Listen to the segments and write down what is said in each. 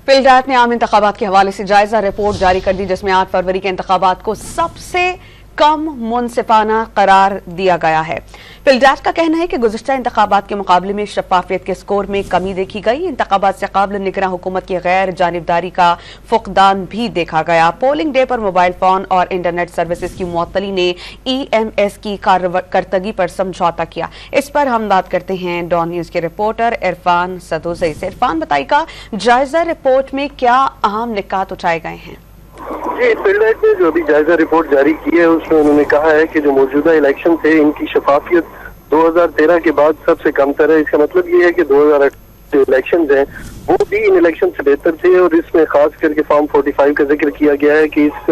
पिलडाट ने आम इंतखाबात के हवाले से जायजा रिपोर्ट जारी कर दी, जिसमें 8 फरवरी के इंतखाबात को सबसे कम मुनसिफाना करार दिया गया है। पिलडाट का कहना है कि गुज़िश्ता इंतखाबात के मुकाबले में शफाफियत के स्कोर में कमी देखी गई। इंतखाबात से काबिल निगरां हुकूमत की गैर जानिबदारी का फुकदान भी देखा गया। पोलिंग डे पर मोबाइल फोन और इंटरनेट सर्विसेज की मुअत्तली ने EMS की कारकर्दगी पर समझौता किया। इस पर हम बात करते हैं डॉन न्यूज के रिपोर्टर इरफान सदोज़ई से। इरफान, बताइएगा जायजा रिपोर्ट में क्या अहम निकात उठाए गए हैं? जी, पिलडाट ने जो अभी जायजा रिपोर्ट जारी की है उसमें उन्होंने कहा है कि जो मौजूदा इलेक्शन थे इनकी शफाफियत 2013 के बाद सबसे कम तर है। इसका मतलब ये है कि 2018 इलेक्शन हैं वो भी इन इलेक्शन से बेहतर थे, और इसमें खास करके फॉर्म 45 का जिक्र किया गया है कि इस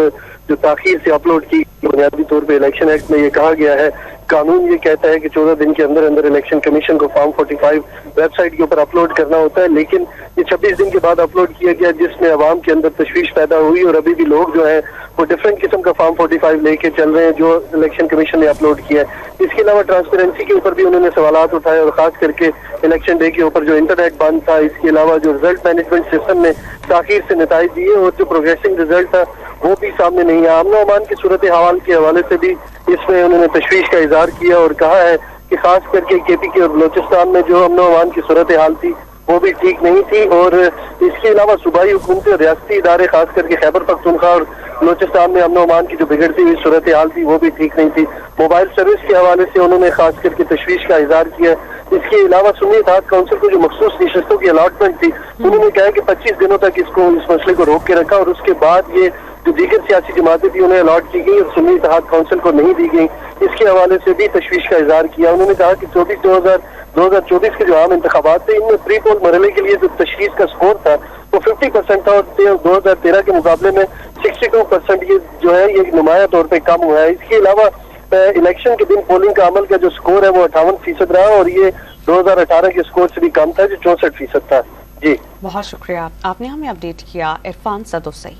जो ताखीर से अपलोड की बुनियादी तौर पे इलेक्शन एक्ट में ये कहा गया है, कानून ये कहता है कि 14 दिन के अंदर अंदर इलेक्शन कमीशन को फॉर्म 45 वेबसाइट के ऊपर अपलोड करना होता है, लेकिन ये 26 दिन के बाद अपलोड किया गया, जिसमें अवाम के अंदर तशवीश पैदा हुई और अभी भी लोग जो है वो डिफरेंट किस्म का फॉर्म 45 लेके चल रहे हैं जो इलेक्शन कमीशन ने अपलोड किया है। इसके अलावा ट्रांसपेरेंसी के ऊपर भी उन्होंने सवालात उठाए, और खास करके इलेक्शन डे के ऊपर जो इंटरनेट बंद था, इसके अलावा जो रिजल्ट मैनेजमेंट सिस्टम में ताखीर से नताइज दिए और जो प्रोग्रेसिंग रिजल्ट था वो भी सामने नहीं आया। अमन अमान की सूरत हाल के हवाले से भी इसमें उन्होंने तशवीश का इजहार किया और कहा है कि खास करके KPK और बलोचिस्तान में जो अमन अमान की सूरत हाल थी वो भी ठीक नहीं थी, और इसके अलावा सूबाई हुकूमतें और रियासती इदारे खास करके खैबर पख्तूनख्वा और बलोचिस्तान में अमन अमान की जो बिगड़ती हुई सूरत हाल थी वो भी ठीक नहीं थी। मोबाइल सर्विस के हवाले से उन्होंने खास करके तशवीश का इजहार किया। इसके अलावा सुन्नी इत्तेहाद काउंसिल को जो मखसूस नशस्तों की अलॉटमेंट थी उन्होंने कहा कि 25 दिनों तक इस मसले को रोक के रखा, और उसके बाद ये जो दीगर सियासी जमातें थी उन्हें अलॉट की गई और सुन्नी इत्तेहाद काउंसिल को नहीं दी गई। इसके हवाले से भी तशवीश का इजहार किया। उन्होंने कहा कि 2024 के जो आम इंतखाबात थे इनमें प्री पोल मरहले के लिए जो तशखीस का स्कोर था वो 50% था, और 2013 के मुकाबले में 62% ये जो है ये नुमाया तौर पर कम हुआ है। इसके अलावा इलेक्शन के दिन पोलिंग का अमल का जो स्कोर है वो 58% रहा, और ये 2018 के स्कोर से भी कम था जो 64% था। जी, बहुत शुक्रिया, आपने हमें अपडेट किया इरफान सदोज़ई।